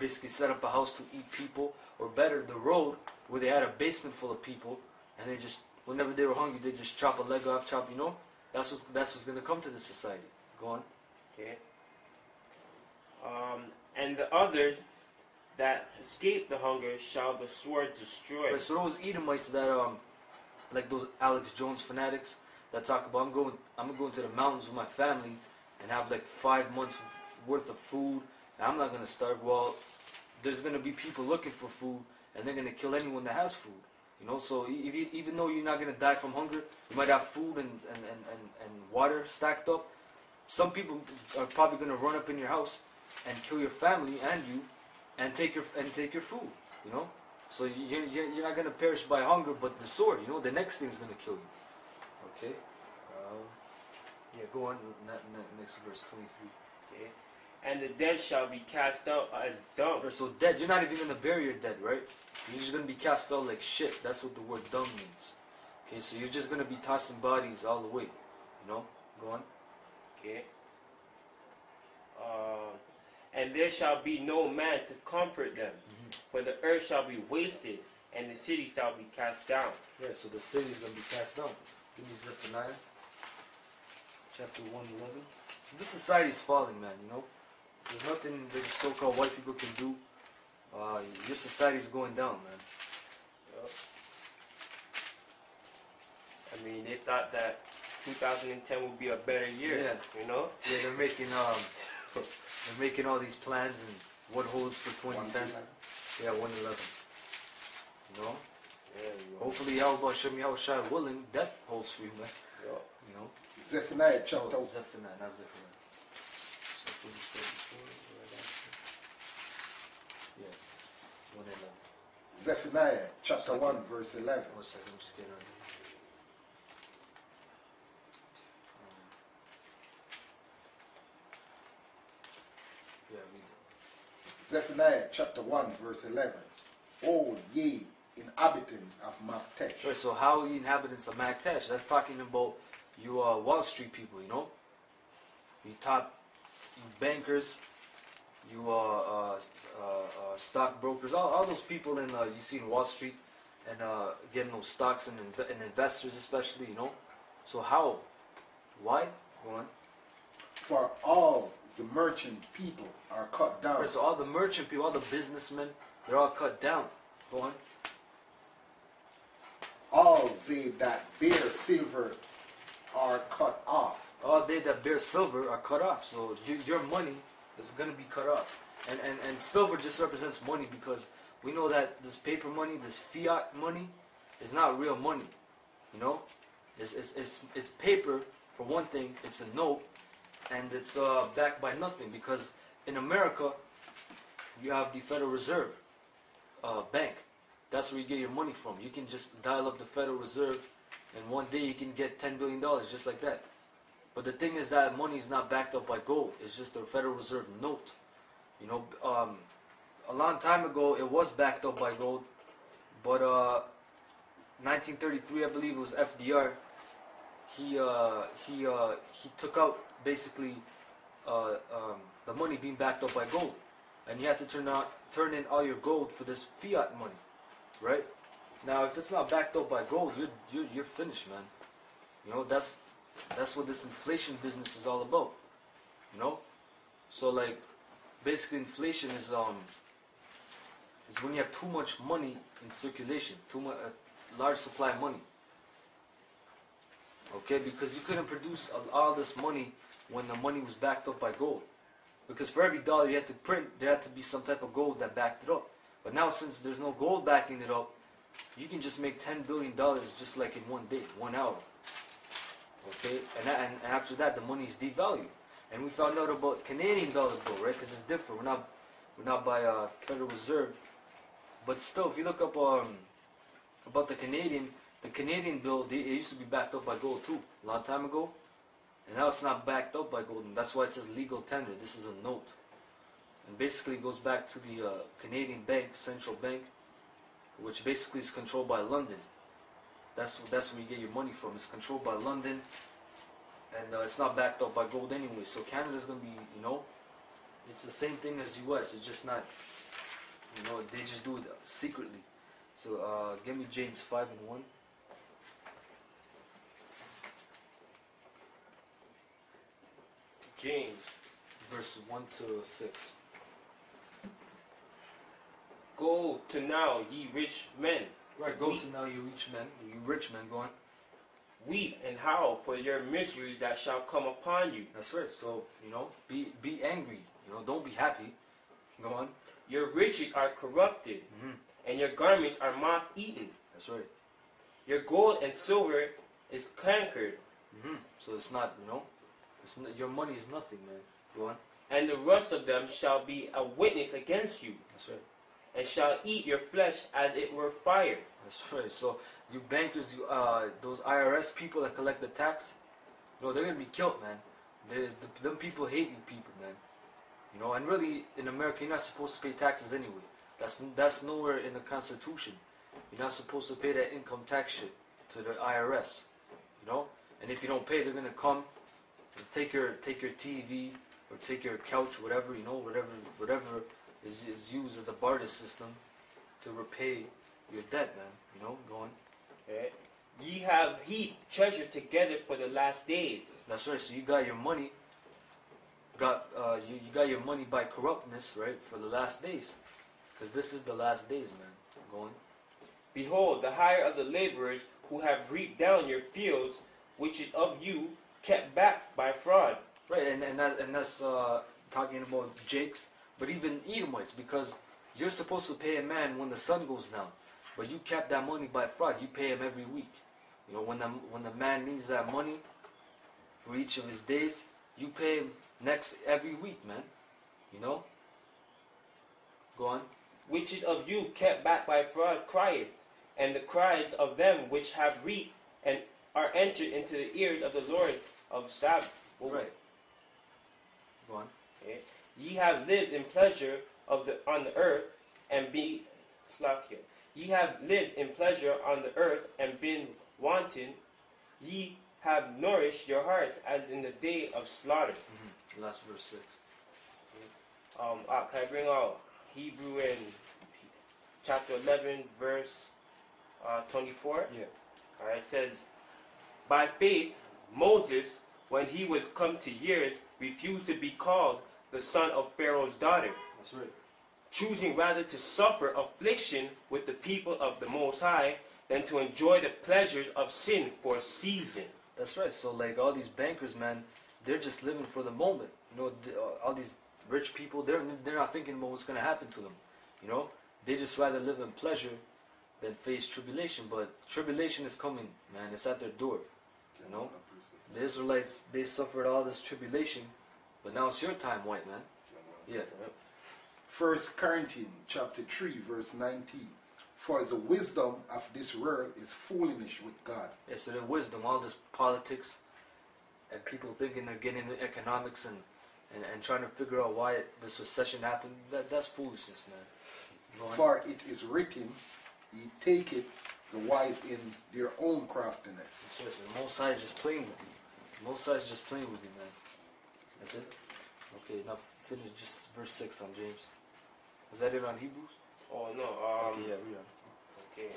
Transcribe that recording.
basically set up a house to eat people, or better, the road where they had a basement full of people, and they just, whenever they were hungry, they just chop a leg off, you know? That's what's going to come to this society. Go on. Okay. And the others that escape the hunger shall the sword destroy. Right, so those Edomites that like those Alex Jones fanatics that talk about I'm gonna go into the mountains with my family and have like 5 months worth of food and I'm not gonna starve. Well, there's gonna be people looking for food and they're gonna kill anyone that has food. You know, so even though you're not gonna die from hunger, you might have food and water stacked up. Some people are probably gonna run up in your house and kill your family and you, and take your food. You know, so you're not gonna perish by hunger, but the sword. You know, the next thing's gonna kill you. Okay. Yeah, go on. Next verse 23. Okay. And the dead shall be cast out as dung. So dead, you're not even gonna bury your dead, right? You're just gonna be cast out like shit. That's what the word dung means. Okay, so you're just gonna be tossing bodies all the way. You know? Go on. Okay. And there shall be no man to comfort them, for the earth shall be wasted, and the city shall be cast down. Yeah, so the city is gonna be cast down. Give me Zephaniah, chapter 1:11. This society is falling, man. You know, there's nothing the so-called white people can do. Your society is going down, man. Yep. I mean, they thought that 2010 would be a better year. Yeah. You know. Yeah, they're making all these plans and what holds for 2010. Yeah, 111. You know. Yeah. Hopefully, Yahushua willing, death holds for you, man. Yep. You know. Zephaniah chapter. Oh, Zephaniah, not Zephaniah. Yeah, 111. Zephaniah chapter 1 verse 11. 1 second, I'm just getting on. Yeah, read it. Zephaniah chapter 1 verse 11. O ye inhabitants of Maktesh. Right, so how ye inhabitants of Maktesh? That's talking about you Wall Street people, you know? You bankers, you stockbrokers, all those people in you see in Wall Street and getting those stocks and investors especially, you know? So how? Why? Go on. For all the merchant people are cut down. Right, so all the merchant people, all the businessmen, they're all cut down. Go on. All they that bear silver are cut off. All they that bear silver are cut off. So your money is going to be cut off. And silver just represents money because we know that this paper money, this fiat money, is not real money. You know? It's paper, for one thing. It's a note. And it's backed by nothing. Because in America, you have the Federal Reserve Bank. That's where you get your money from. You can just dial up the Federal Reserve and one day you can get $10 billion just like that. But the thing is that money is not backed up by gold. It's just a Federal Reserve note. You know, a long time ago it was backed up by gold. But 1933, I believe it was FDR. He took out basically the money being backed up by gold. And you have to turn in all your gold for this fiat money. Right? Now, if it's not backed up by gold, you're finished, man. You know, that's what this inflation business is all about. You know, so like basically inflation is when you have too much money in circulation, large supply of money. Okay, because you couldn't produce all this money when the money was backed up by gold. Because for every dollar you had to print, there had to be some type of gold that backed it up. But now, since there's no gold backing it up, you can just make $10 billion just like in one day, 1 hour. Okay, and after that, the money is devalued. And we found out about Canadian dollar bill, right? Because it's different. We're not by Federal Reserve. But still, if you look up about the Canadian bill, it used to be backed up by gold too, a long time ago. And now it's not backed up by gold. And that's why it says legal tender. This is a note. And basically it goes back to the Canadian bank, central bank, which basically is controlled by London. That's where you get your money from. It's controlled by London, and it's not backed up by gold anyway. So Canada's going to be, you know, it's the same thing as U.S. It's just not You know, they just do it secretly. So give me James 5:1. James. Verse 1 to 6. Go to now, ye rich men. Right, go to now, you rich men, go on. Weep and howl for your miseries that shall come upon you. That's right. So, you know, be angry. You know, don't be happy. Go on. Your riches are corrupted, and your garments are moth-eaten. That's right. Your gold and silver is cankered. So it's not, you know, your money is nothing, man. Go on. And the rust of them shall be a witness against you, That's right. and shall eat your flesh as it were fire. That's right. So you bankers, those IRS people that collect the tax, you know, they're gonna be killed, man. Them people hate you people, man. You know, and really in America, you're not supposed to pay taxes anyway. That's nowhere in the Constitution. You're not supposed to pay that income tax shit to the IRS. You know, and if you don't pay, they're gonna come and take your TV or take your couch, whatever, you know, whatever is used as a barter system to repay your debt, man. You know, go on. Right? Ye have heaped treasure together for the last days. That's right. So you got your money. You got your money by corruptness, right? For the last days, because this is the last days, man. Go on. Behold, the hire of the laborers who have reaped down your fields, which is of you kept back by fraud. Right, and that's talking about Jakes, but even Edomites, because you're supposed to pay a man when the sun goes down, but you kept that money by fraud. You pay him every week. You know, when the man needs that money for each of his days, you pay him every week, man. You know. Go on. Which is of you kept back by fraud crieth, and the cries of them which have reaped and are entered into the ears of the Lord of Sabbath. Right. Go on. Okay. Ye have lived in pleasure on the earth and be slack. Ye have lived in pleasure on the earth and been wanton. Ye have nourished your hearts as in the day of slaughter. Last verse 6. Can I bring out Hebrew in chapter 11, verse 24? Yeah. Alright, it says, by faith, Moses, when he was come to years, refused to be called the son of Pharaoh's daughter, That's right. choosing rather to suffer affliction with the people of the Most High than to enjoy the pleasures of sin for a season. That's right. So like all these bankers, man, they're just living for the moment. You know, all these rich people, they're not thinking about what's gonna happen to them. You know, they just rather live in pleasure than face tribulation. But tribulation is coming, man. It's at their door. You know, the Israelites, they suffered all this tribulation, but now it's your time, white man. Yes. 1 Corinthians chapter 3 verse 19. For the wisdom of this world is foolishness with God. Yeah, so the wisdom, all this politics, and people thinking they're getting into economics and trying to figure out why this recession happened, that's foolishness, man. For it is written, ye take it the wise in their own craftiness. So the Most High is just playing with you. The Most High is just playing with you, man. That's it? Okay, now finish just verse 6 on James. Was that it on Hebrews? Oh no, okay, yeah, read on. okay,